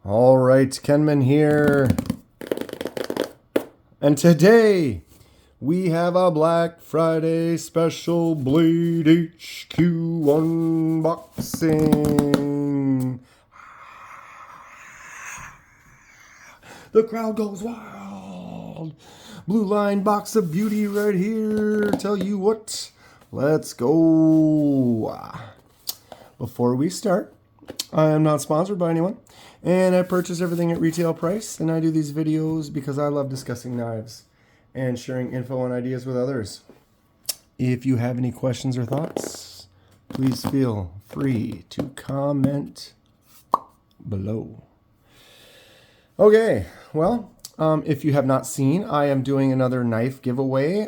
All right, Kenman here. And today we have a Black Friday special Blade HQ unboxing. The crowd goes wild. Blue Line box of beauty right here. Tell you what, let's go. Before we start, I am not sponsored by anyone, and I purchase everything at retail price, and I do these videos because I love discussing knives and sharing info and ideas with others. If you have any questions or thoughts, please feel free to comment below. Okay, well, if you have not seen, I am doing another knife giveaway.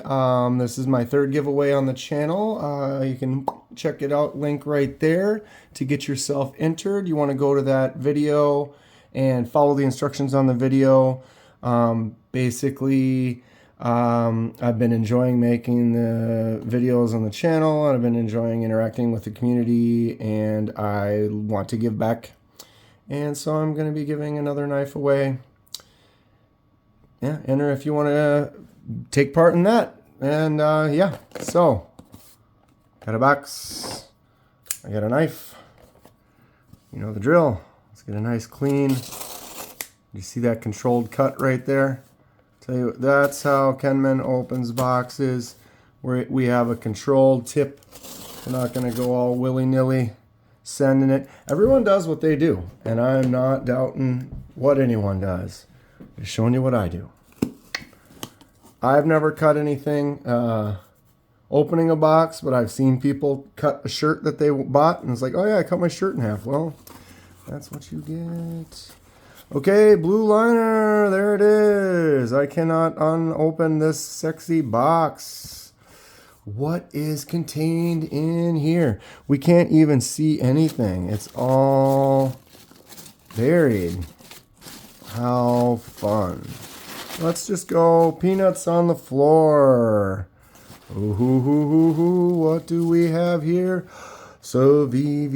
This is my third giveaway on the channel. You can check it out, link right there to get yourself entered. You want to go to that video and follow the instructions on the video. Basically, I've been enjoying making the videos on the channel, and I've been enjoying interacting with the community, and I want to give back. And so I'm going to be giving another knife away. Yeah, enter if you want to take part in that. And yeah, so got a box. I got a knife. You know the drill. Let's get a nice clean. You see that controlled cut right there? Tell you, that's how Kenman opens boxes. We have a controlled tip. We're not going to go all willy-nilly sending it. Everyone does what they do, and I'm not doubting what anyone does. Just showing you what I do. I've never cut anything opening a box, but I've seen people cut a shirt that they bought, and it's like, oh yeah, I cut my shirt in half. Well, that's what you get. Okay, blue liner, there it is. I cannot unopen this sexy box. What is contained in here? We can't even see anything. It's all buried. How fun. Let's just go peanuts on the floor. Ooh, hoo, hoo, hoo, hoo. What do we have here? Civivi.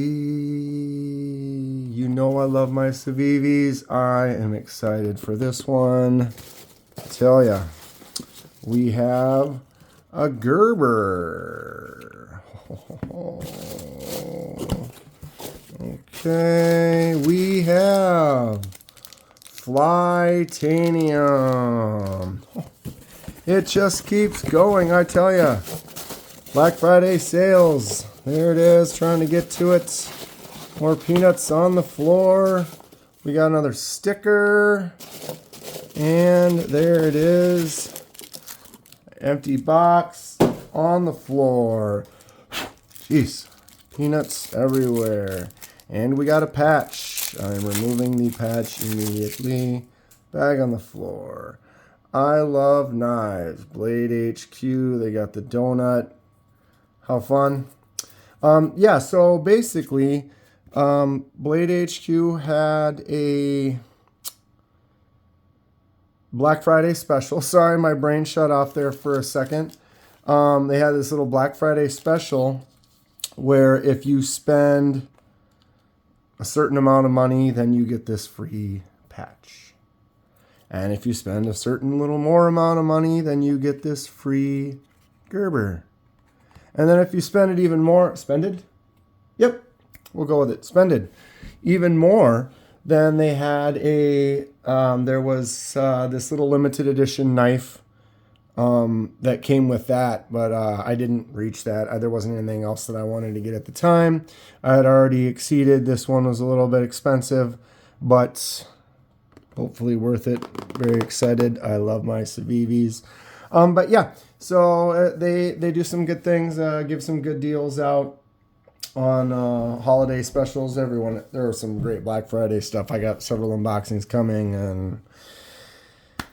You know I love my Civivis. I am excited for this one. I tell ya, we have a Gerber. Okay, we have Flytanium. It just keeps going, I tell ya. Black Friday sales. There it is, trying to get to it. More peanuts on the floor. We got another sticker. And there it is. Empty box on the floor. Jeez, peanuts everywhere. And we got a patch. I'm removing the patch immediately. Bag on the floor. I love knives. Blade HQ. They got the donut. How fun. Yeah, so basically, Blade HQ had a Black Friday special. Sorry, my brain shut off there for a second. They had this little Black Friday special where if you spend a certain amount of money, then you get this free patch. And if you spend a certain little more amount of money, then you get this free Gerber. And then if you spend it even more, spended? Yep, we'll go with it. Spended. Even more, then they had a, there was this little limited edition knife that came with that, but I didn't reach that. There wasn't anything else that I wanted to get at the time. I had already exceeded. This one was a little bit expensive, but hopefully worth it. Very excited. I love my Civivis. But yeah, so they do some good things, give some good deals out on holiday specials. Everyone, there are some great Black Friday stuff. I got several unboxings coming, and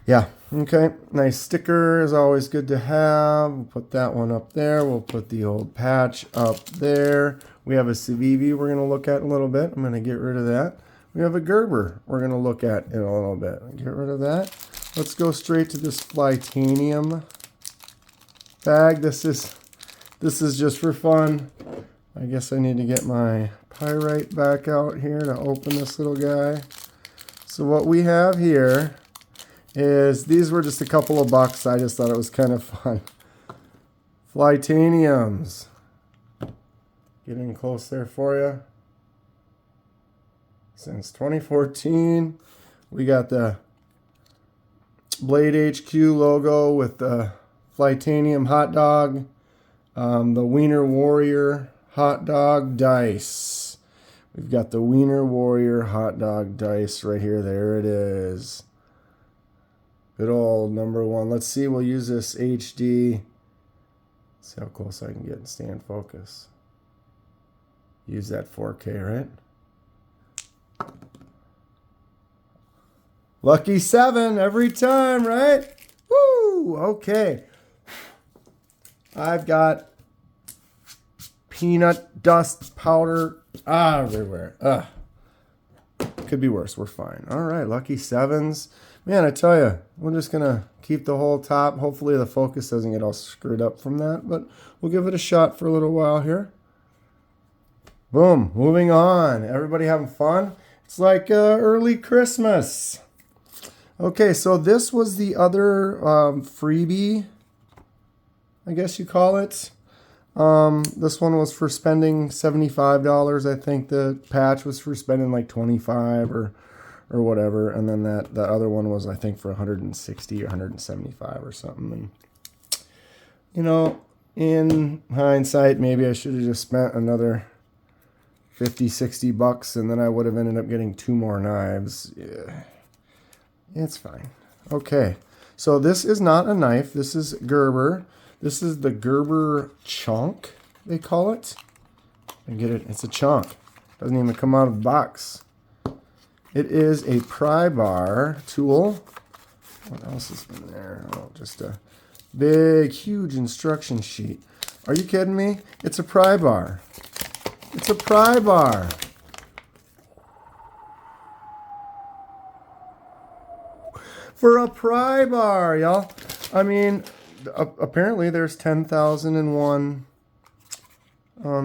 yeah, okay. Nice sticker is always good to have. We'll put that one up there. We'll put the old patch up there. We have a Civivi we're going to look at in a little bit. I'm going to get rid of that. We have a Gerber we're going to look at in a little bit. Get rid of that. Let's go straight to this Flytanium bag. This is just for fun. I guess I need to get my pyrite back out here to open this little guy. So what we have here is, these were just a couple of bucks. I just thought it was kind of fun. Flytaniums. Get in close there for you. Since 2014, we got the Blade HQ logo with the Flytanium hot dog, the Wiener Warrior hot dog dice. We've got the Wiener Warrior hot dog dice right here. There it is. Good old number one. Let's see, we'll use this HD. See how close I can get and stay in focus. Use that 4K, right? Lucky 7 every time, right? Woo! Okay. I've got peanut dust powder everywhere. Could be worse. We're fine. All right, lucky 7s. Man, I tell you, we're just going to keep the whole top. Hopefully the focus doesn't get all screwed up from that, but we'll give it a shot for a little while here. Boom. Moving on. Everybody having fun? It's like early Christmas. Okay, so this was the other freebie, I guess you call it. This one was for spending $75. I think the patch was for spending like $25 or whatever. And then that other one was, I think, for $160 or $175 or something. And, you know, in hindsight, maybe I should have just spent another $50-$60 and then I would have ended up getting 2 more knives. Yeah. It's fine. Okay, so this is not a knife. This is Gerber. This is the Gerber Chonk, they call it. And get it? It's a chunk. Doesn't even come out of the box. It is a pry bar tool. What else is in there? Oh, just a big, huge instruction sheet. Are you kidding me? It's a pry bar. It's a pry bar. For a pry bar, y'all. I mean, apparently there's 10,001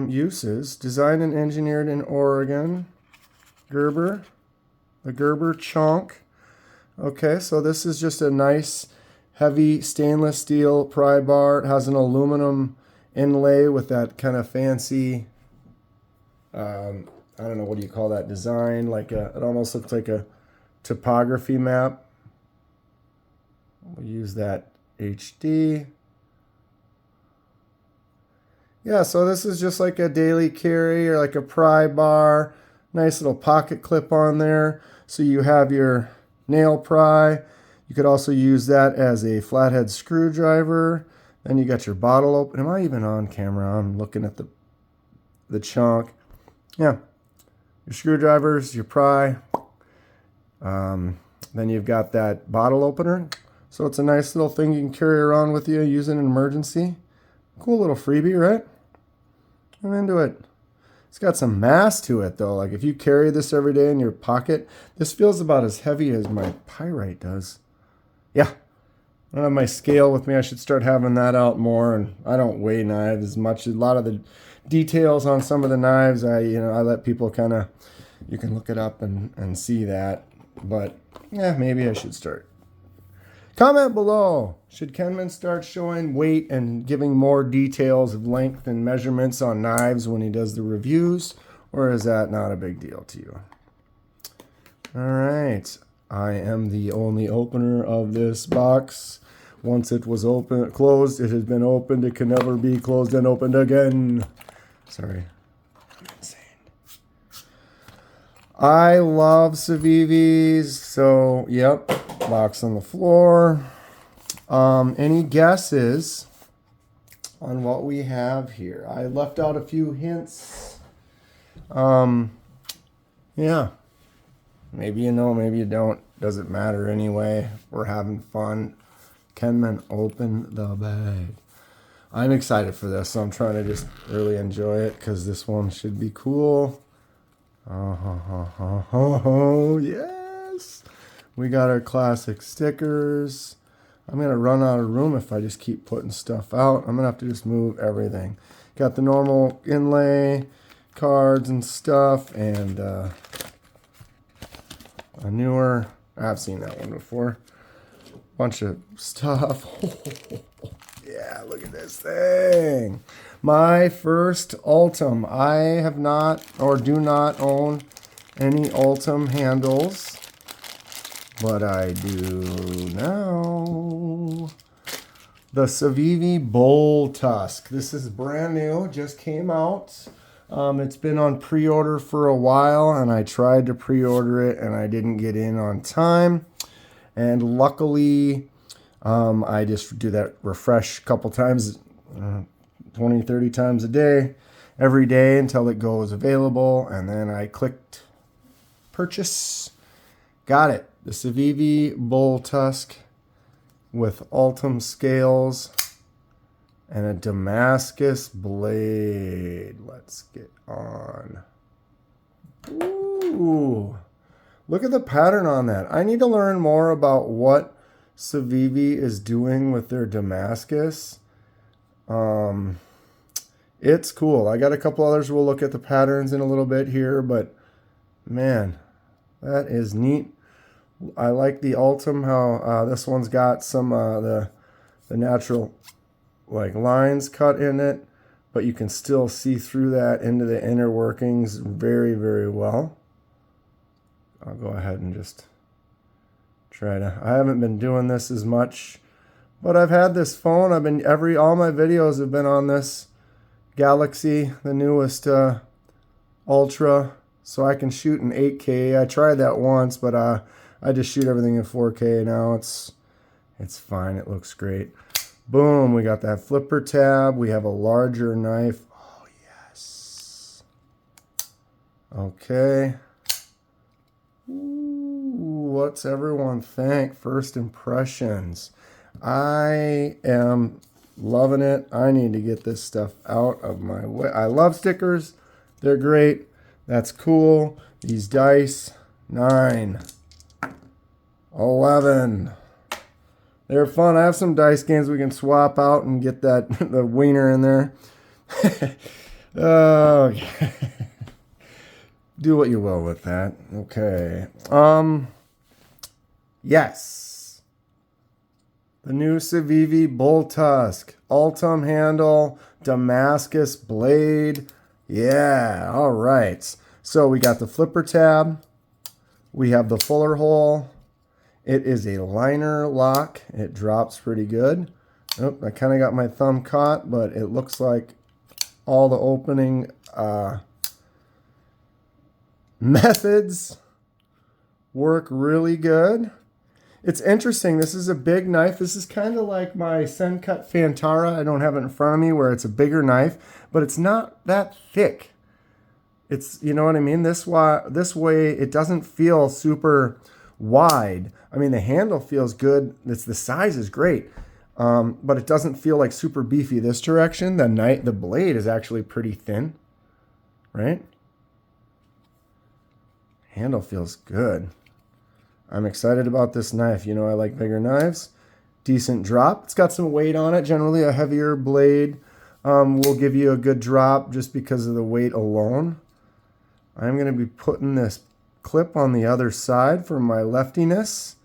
uses. Designed and engineered in Oregon. Gerber. The Gerber Chonk. Okay, so this is just a nice, heavy stainless steel pry bar. It has an aluminum inlay with that kind of fancy, I don't know, what do you call that design? Like it almost looks like a topography map. We'll use that HD. Yeah, so this is just like a daily carry or like a pry bar. Nice little pocket clip on there. So you have your nail pry. You could also use that as a flathead screwdriver. Then you got your bottle opener. Am I even on camera? I'm looking at the chunk. Yeah. Your screwdrivers, your pry. Then you've got that bottle opener. So it's a nice little thing you can carry around with you, use in an emergency. Cool little freebie, right? I'm into it. It's got some mass to it, though. Like if you carry this every day in your pocket, this feels about as heavy as my pyrite does. Yeah. I don't have my scale with me. I should start having that out more. And I don't weigh knives as much. A lot of the details on some of the knives, I let people kind of, you can look it up and see that. But yeah, maybe I should start. Comment below. Should Kenman start showing weight and giving more details of length and measurements on knives when he does the reviews? Or is that not a big deal to you? All right. I am the only opener of this box. Once it was closed, it has been opened. It can never be closed and opened again. Sorry. I'm insane. I love Civivis. So, yep. Box on the floor. Any guesses on what we have here? I left out a few hints. Yeah. Maybe you know, maybe you don't. Doesn't matter anyway. We're having fun. Kenman, open the bag. I'm excited for this, so I'm trying to just really enjoy it because this one should be cool. Oh, yes. We got our classic stickers. I'm going to run out of room if I just keep putting stuff out. I'm going to have to just move everything. Got the normal inlay, cards and stuff, and a newer, I've seen that one before. Bunch of stuff. Yeah, look at this thing. My first Ultem. I have not or do not own any Ultem handles, but I do now. The Civivi BullTusk. This is brand new, just came out. It's been on pre-order for a while, and I tried to pre-order it, and I didn't get in on time. And luckily, I just do that refresh a couple times, 20, 30 times a day, every day until it goes available. And then I clicked purchase. Got it. The Civivi BullTusk with Ultem scales and a Damascus blade. Let's get on. Ooh. Look at the pattern on that. I need to learn more about what Civivi is doing with their Damascus. It's cool. I got a couple others. We'll look at the patterns in a little bit here, but man, that is neat. I like the Ultem, how this one's got some the natural like lines cut in it, but you can still see through that into the inner workings very, very well. I'll go ahead and just try to, I haven't been doing this as much, but I've had this phone. I've been all my videos have been on this Galaxy, the newest Ultra, so I can shoot in 8K. I tried that once, but I just shoot everything in 4K now. It's fine. It looks great. Boom, we got that flipper tab. We have a larger knife. Oh, yes. Okay. Ooh, what's everyone think? First impressions. I am loving it. I need to get this stuff out of my way. I love stickers. They're great. That's cool. These dice, 9, 11. They're fun. I have some dice games we can swap out and get that the wiener in there. Oh, do what you will with that. Okay. Yes. The new Civivi BullTusk. Ultem handle. Damascus blade. Yeah. All right. So we got the flipper tab. We have the fuller hole. It is a liner lock. It drops pretty good. Oh, I kind of got my thumb caught, but it looks like all the opening methods work really good. It's interesting. This is a big knife. This is kind of like my Sencut Fantara. I don't have it in front of me, where it's a bigger knife, but it's not that thick. It's, you know what I mean? This way it doesn't feel super wide. I mean, the handle feels good. The size is great, but it doesn't feel like super beefy this direction. The blade is actually pretty thin, right? Handle feels good. I'm excited about this knife. You know, I like bigger knives. Decent drop. It's got some weight on it. Generally, a heavier blade will give you a good drop just because of the weight alone. I'm going to be putting this clip on the other side for my leftiness,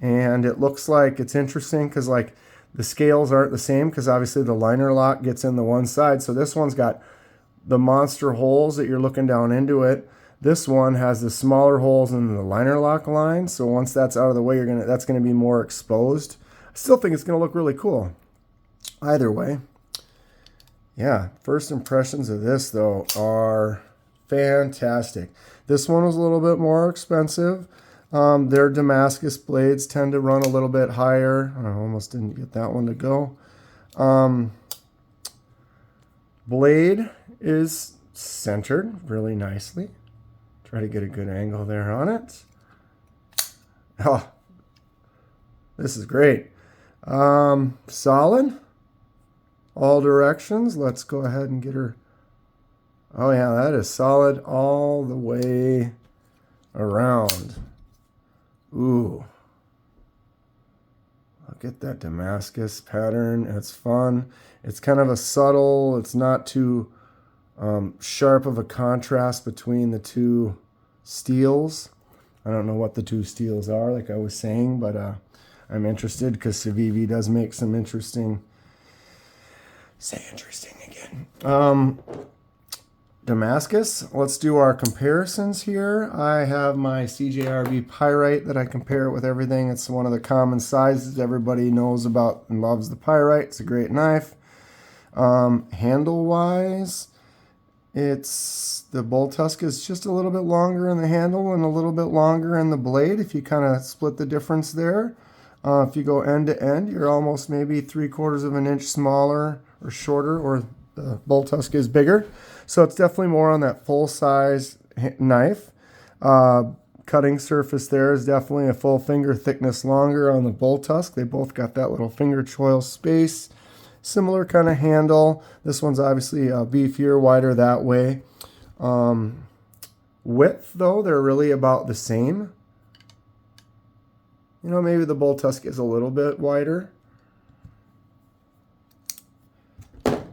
and it looks like it's interesting because like the scales aren't the same, because obviously the liner lock gets in the one side. So this one's got the monster holes that you're looking down into it. This one has the smaller holes in the liner lock line. So once that's out of the way, that's gonna be more exposed. I still think it's gonna look really cool. Either way, yeah. First impressions of this though are fantastic. This one was a little bit more expensive. Their Damascus blades tend to run a little bit higher. I almost didn't get that one to go. Blade is centered really nicely. Try to get a good angle there on it. Oh, this is great. Solid. All directions. Let's go ahead and get her. Oh yeah, that is solid all the way around. Ooh. Look at that Damascus pattern. It's fun. It's kind of a subtle, it's not too sharp of a contrast between the two steels. I don't know what the two steels are, like I was saying, but I'm interested because Civivi does make some interesting, say interesting again. Damascus, let's do our comparisons here. I have my CJRB Pyrite that I compare it with everything. It's one of the common sizes everybody knows about and loves, the Pyrite. It's a great knife. Handle-wise, it's the BullTusk is just a little bit longer in the handle and a little bit longer in the blade. If you kind of split the difference there, if you go end to end, you're almost maybe 3/4 of an inch smaller or shorter, or the BullTusk is bigger. So it's definitely more on that full size knife. Cutting surface there is definitely a full finger thickness longer on the BullTusk. They both got that little finger choil space. Similar kind of handle. This one's obviously beefier, wider that way. Width, though, they're really about the same. You know, maybe the BullTusk is a little bit wider.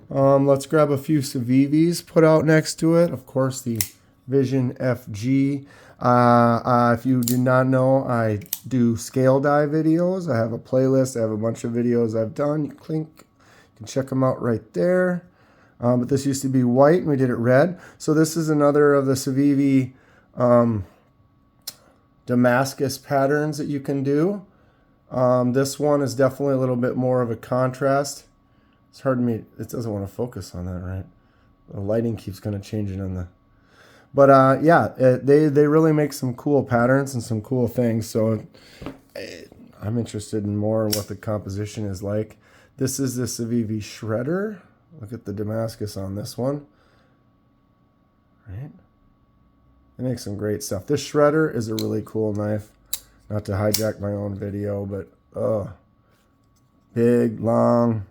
Let's grab a few Civivis, put out next to it. Of course, the Vision FG. If you do not know, I do scale die videos. I have a playlist. I have a bunch of videos I've done. You can check them out right there. But this used to be white, and we did it red. So this is another of the Civivi Damascus patterns that you can do. This one is definitely a little bit more of a contrast. It's hard to me. It doesn't want to focus on that, right? The lighting keeps kind of changing on the. But yeah, they really make some cool patterns and some cool things. So I'm interested in more what the composition is like. This is the Civivi Shredder. Look at the Damascus on this one. Right? They make some great stuff. This Shredder is a really cool knife. Not to hijack my own video, but big, long,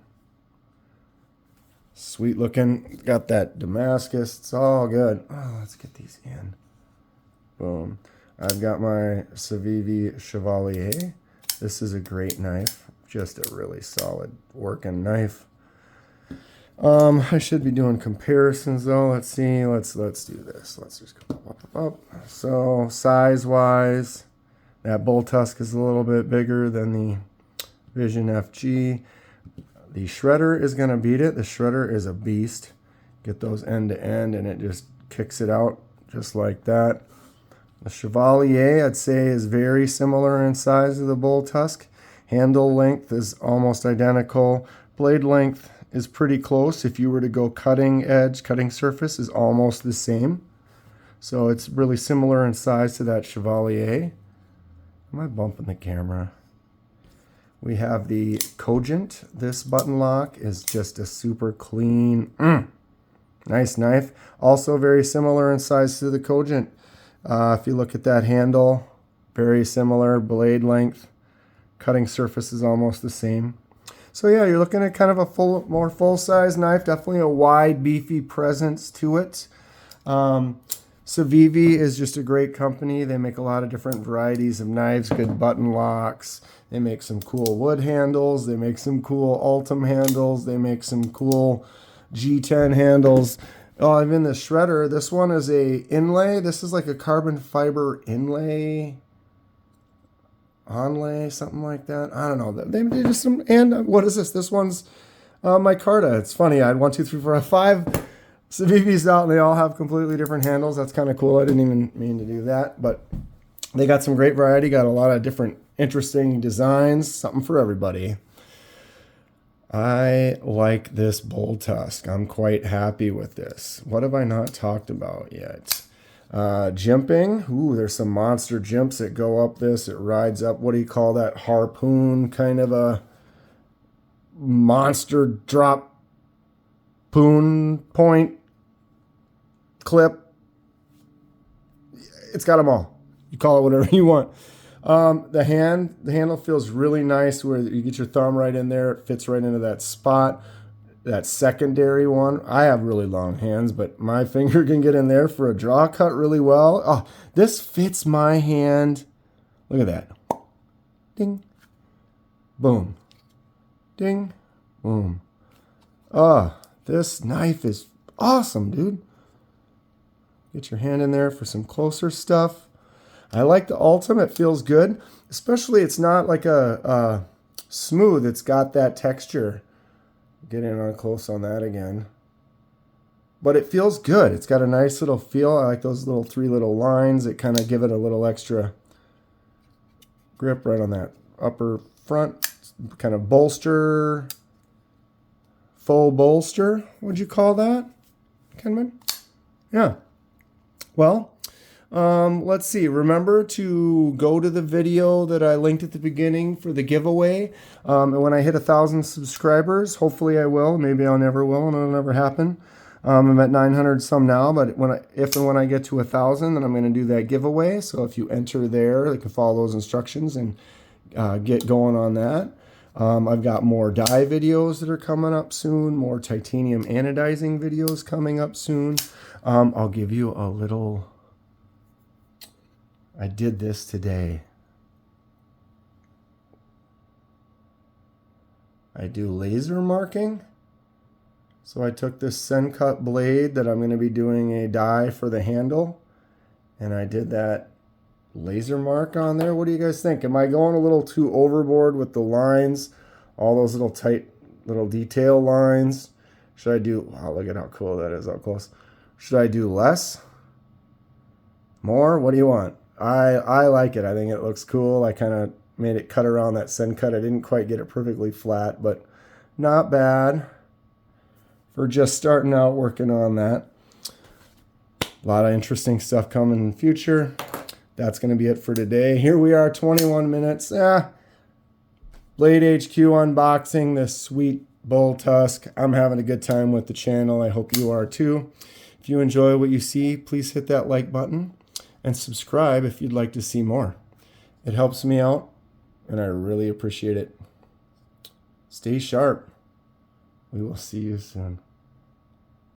sweet looking. Got that Damascus. It's all good. Oh, let's get these in. Boom. I've got my Civivi Chevalier. This is a great knife. Just a really solid working knife. I should be doing comparisons though. Let's see. Let's do this. Let's just go up. So size wise, that BullTusk is a little bit bigger than the Vision FG. The Shredder is going to beat it. The Shredder is a beast. Get those end to end and it just kicks it out just like that. The Chevalier, I'd say, is very similar in size to the BullTusk. Handle length is almost identical. Blade length is pretty close. If you were to go cutting edge, cutting surface is almost the same. So it's really similar in size to that Chevalier. Am I bumping the camera? We have the Cogent. This button lock is just a super clean, nice knife. Also very similar in size to the Cogent. If you look at that handle, very similar. Blade length, cutting surface is almost the same. So yeah, you're looking at kind of a more full-size knife. Definitely a wide, beefy presence to it. Civivi is just a great company. They make a lot of different varieties of knives, good button locks. They make some cool wood handles. They make some cool Ultem handles. They make some cool G10 handles. Oh, even the Shredder. This one is a inlay. This is like a carbon fiber inlay, onlay, something like that. I don't know. They did some. And what is this? This one's micarta. It's funny. I had 1, 2, 3, 4, 5 Civivis out, and they all have completely different handles. That's kind of cool. I didn't even mean to do that, but they got some great variety. Got a lot of different interesting designs. Something for everybody. I like this BullTusk. I'm quite happy with this. What have I not talked about yet? Jimping. Ooh, there's some monster jimps that go up this. It rides up, what do you call that? Harpoon, kind of a monster drop poon point clip. It's got them all. You call it whatever you want. The handle feels really nice where you get your thumb right in there. It fits right into that spot. That secondary one, I have really long hands, but my finger can get in there for a draw cut really well. Oh, this fits my hand. Look at that. Ding. Boom. Ding. Boom. Oh, this knife is awesome, dude. Get your hand in there for some closer stuff. I like the Ultem. It feels good. Especially it's not like a smooth. It's got that texture. Get in on close on that again. But it feels good. It's got a nice little feel. I like those little 3 little lines that kind of give it a little extra grip right on that upper front. Kind of bolster. Faux bolster. What'd you call that, Kenman? Yeah. Well, let's see. Remember to go to the video that I linked at the beginning for the giveaway. And when I hit 1,000 subscribers, hopefully I will. Maybe I'll never will, and it'll never happen. I'm at 900 some now, but if and when I get to 1,000, then I'm going to do that giveaway. So if you enter there, you can follow those instructions and get going on that. I've got more dye videos that are coming up soon, more titanium anodizing videos coming up soon. I'll give you a little... I did this today. I do laser marking. So I took this Sen Cut blade that I'm going to be doing a dye for the handle, and I did that laser mark on there. What do you guys think? Am I going a little too overboard with the lines? All those little tight little detail lines. Should I do... Wow, look at how cool that is up close. Should I do less? More? What do you want? I like it. I think it looks cool. I kind of made it cut around that Sen Cut. I didn't quite get it perfectly flat, but not bad for just starting out working on that. A lot of interesting stuff coming in the future. That's going to be it for today. Here we are, 21 minutes. Blade HQ unboxing this sweet BullTusk. I'm having a good time with the channel. I hope you are too. If you enjoy what you see, please hit that like button and subscribe if you'd like to see more. It helps me out, and I really appreciate it. Stay sharp. We will see you soon.